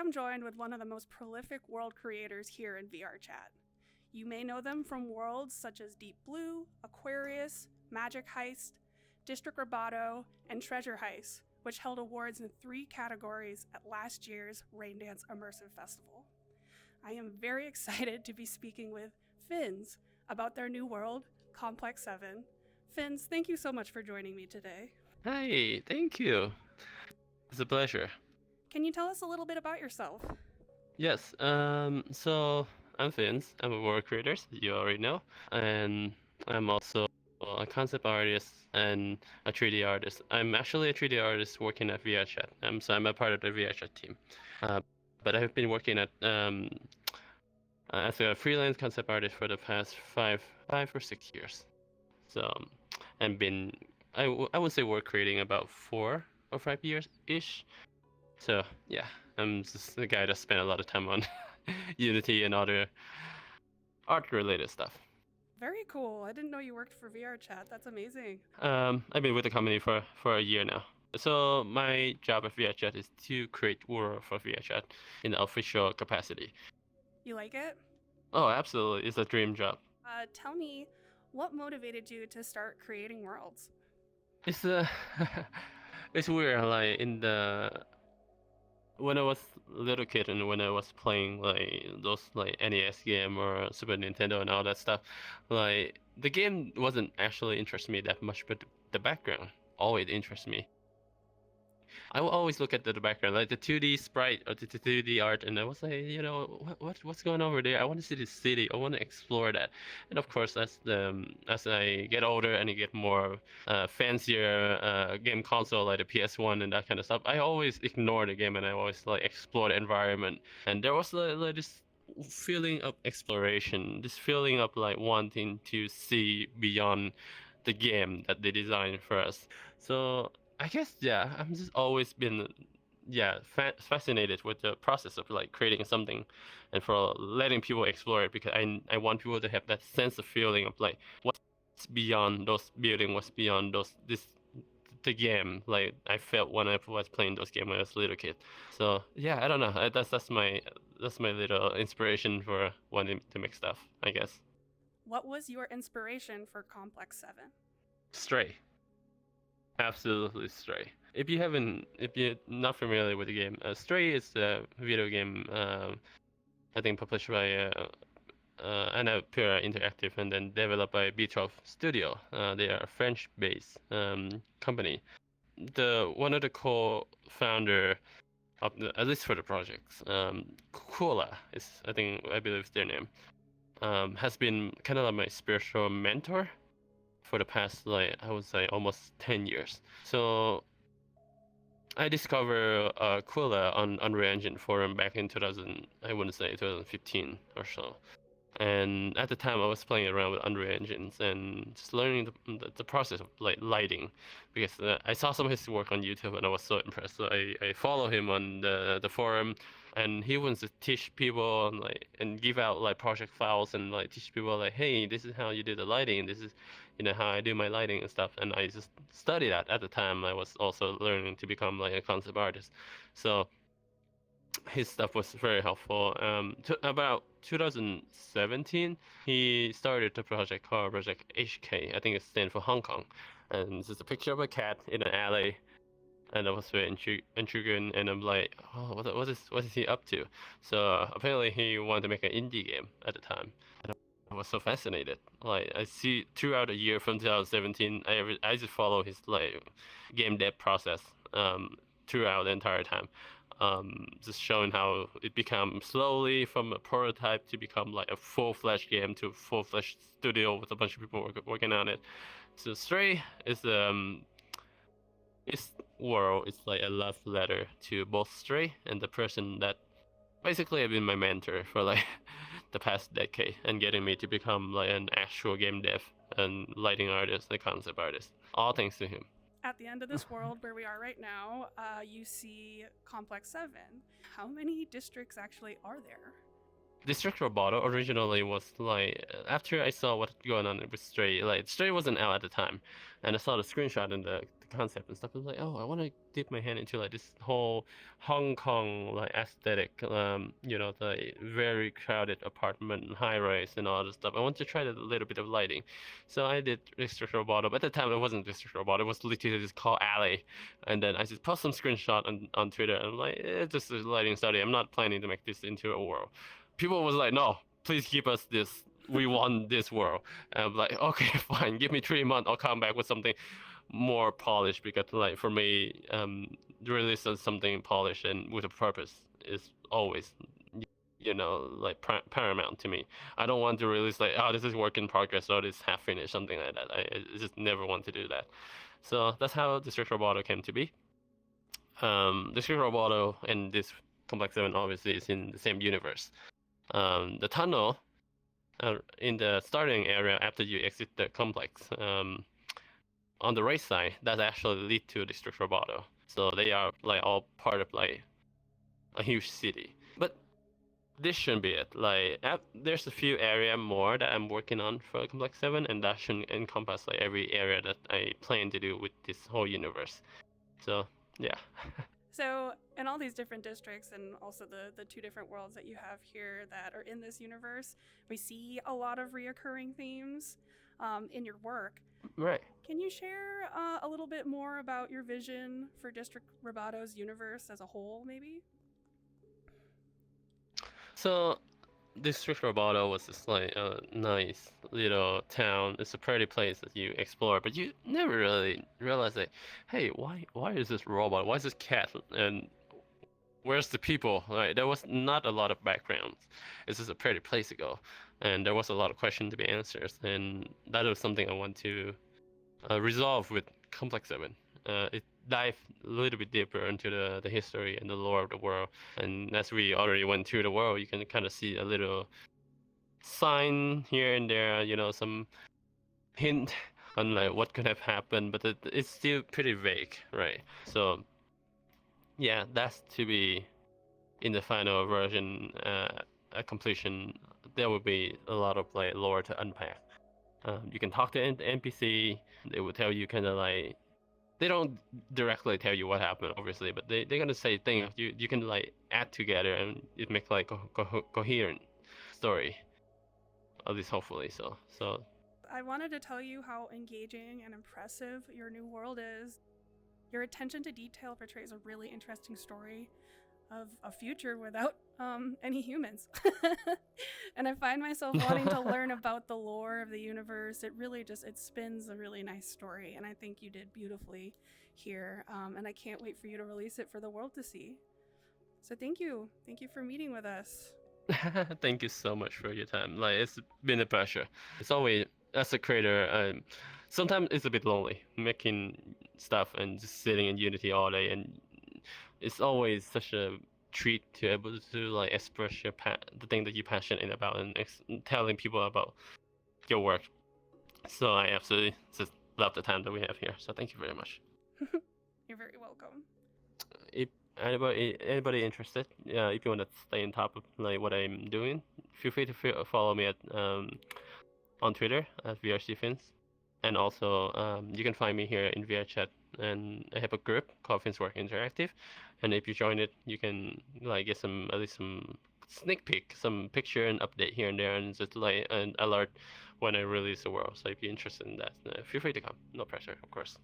I'm joined with one of the most prolific world creators here in VR chat. You may know them from worlds such as Deep Blue, Aquarius, Magic Heist, District Roboto, and Treasure Heist, which held awards in 3 categories at last year's Raindance Immersive Festival. I am very excited to be speaking with Fangs about their new world, Complex 7. Fangs, thank you so much for joining me today. Hi, thank you. It's a pleasure. Can you tell us a little bit about yourself? Yes, so I'm Vince. I'm a world creator, as you already know, and I'm also a concept artist and a 3D artist. I'm actually a 3D artist working at VRChat. So I'm a part of the VRChat team. Uh, but I've been working at as a freelance concept artist for the past five or 6 years. So, I've been I would say work creating about 4 or 5 years ish. So yeah, I'm just the guy that spent a lot of time on Unity and other art-related stuff. Very cool. I didn't know you worked for VR Chat. That's amazing. I've been with the company for a year now. So my job at VRChat is to create world for VRChat in the official capacity. You like it? Oh, absolutely, it's a dream job. Tell me, what motivated you to start creating worlds? It's it's weird. Like when I was a little kid and when I was playing like those like NES game or Super Nintendo and all that stuff, like the game wasn't actually interest me that much, but the background always interests me. I will always look at the background, like the 2D sprite or the 2D art, and I was like, what's going on over there? I want to see this city. I want to explore that. And of course, as I get older and I get more fancier game console like the PS1 and that kind of stuff, I always ignore the game and I always like explore the environment. And there was like this feeling of exploration, this feeling of like wanting to see beyond the game that they designed for us. So I guess yeah, I'm just always been fascinated with the process of like creating something, and for letting people explore it because I want people to have that sense of feeling of like what's beyond those building, what's beyond the game. Like I felt when I was playing those games when I was a little kid. So yeah, I don't know. That's my little inspiration for wanting to make stuff, I guess. What was your inspiration for Complex 7? Stray. Absolutely Stray. If you're not familiar with the game, Stray is a video game, I think published by Annapurna Interactive and then developed by B12 Studio. They are a French-based company. One of the co-founder of at least for the projects, Koala is I believe their name, has been kind of like my spiritual mentor for the past like I would say almost 10 years. So I discovered Quilla on Unreal Engine forum back in 2000, I wouldn't say 2015 or so. And at the time I was playing around with Unreal Engines and just learning the process of like lighting, because I saw some of his work on YouTube and I was so impressed. So I follow him on the forum, and he wants to teach people and give out like project files and like teach people like, hey, this is how you do the lighting, this is how I do my lighting and stuff. And I just studied that. At the time I was also learning to become like a concept artist, so his stuff was very helpful. About 2017, he started a project called Project HK. I think it stands for Hong Kong, and it's just a picture of a cat in an alley. And I was very intriguing, and I'm like, oh, what is he up to? So apparently he wanted to make an indie game at the time. And I was so fascinated. Like I see throughout the year from 2017, I just follow his like game dev process throughout the entire time. Just showing how it became slowly from a prototype to become like a full-fledged game to a full-fledged studio with a bunch of people working on it. So Stray is this world is like a love letter to both Stray and the person that basically have been my mentor for like the past decade and getting me to become like an actual game dev and lighting artist and concept artist. All thanks to him. At the end of this world where we are right now, you see Complex 7. How many districts actually are there? District Roboto originally was like after I saw what going on with Stray, like Stray wasn't out at the time, and I saw the screenshot and the concept and stuff. I was like, oh, I want to dip my hand into like this whole Hong Kong like aesthetic, the very crowded apartment, high rise, and all this stuff. I want to try a little bit of lighting, so I did District Roboto. But at the time, it wasn't District Roboto; it was literally just called Alley, and then I just post some screenshot on Twitter, and I'm like, it's just a lighting study. I'm not planning to make this into a world. People was like, no, please give us this. We want this world. And I'm like, okay, fine. Give me 3 months. I'll come back with something more polished because, like, for me, release something polished and with a purpose is always, like paramount to me. I don't want to release like, oh, this is work in progress or this half finished, something like that. I just never want to do that. So that's how District Roboto came to be. District Roboto and this Complex 7 obviously is in the same universe. The tunnel in the starting area after you exit the complex, on the right side, that actually lead to District Roboto. So they are like all part of like a huge city. But this shouldn't be it. Like there's a few area more that I'm working on for Complex 7, and that should encompass like every area that I plan to do with this whole universe. So yeah. So, in all these different districts and also the two different worlds that you have here that are in this universe, we see a lot of reoccurring themes in your work. Right. Can you share a little bit more about your vision for District Roboto's universe as a whole, maybe? So, District Roboto was just like a nice little town. It's a pretty place that you explore, but you never really realize like, hey, why is this robot? Why is this cat? And where's the people? Right? There was not a lot of backgrounds. It's just a pretty place to go, and there was a lot of questions to be answered, and that was something I want to resolve with Complex 7. It dive a little bit deeper into the history and the lore of the world. And as we already went through the world, you can kind of see a little sign here and there, some hint on like what could have happened, but it's still pretty vague, right? So yeah, that's to be in the final version, a completion. There will be a lot of like lore to unpack. You can talk to NPC. They will tell you kind of like, they don't directly tell you what happened, obviously, but they're gonna say things you can like add together, and it makes like coherent story. At least hopefully so. I wanted to tell you how engaging and impressive your new world is. Your attention to detail portrays a really interesting story of a future without any humans. And I find myself wanting to learn about the lore of the universe. It really it spins a really nice story, and I think you did beautifully here. And I can't wait for you to release it for the world to see. So thank you for meeting with us. Thank you so much for your time. Like, it's been a pleasure. It's always, as a creator, sometimes it's a bit lonely making stuff and just sitting in Unity all day, and it's always such a treat to be able to like express the thing that you're passionate about and telling people about your work. So I absolutely just love the time that we have here. So thank you very much. You're very welcome. If anybody interested, if you want to stay on top of like what I'm doing, feel free to follow me at on Twitter at VRCFins, and also you can find me here in VRChat, and I have a group called Finswork Interactive, and if you join it, you can like get at least some sneak peek, some picture and update here and there, and just like an alert when I release the world. So if you're interested in that, feel free to come. No pressure, of course.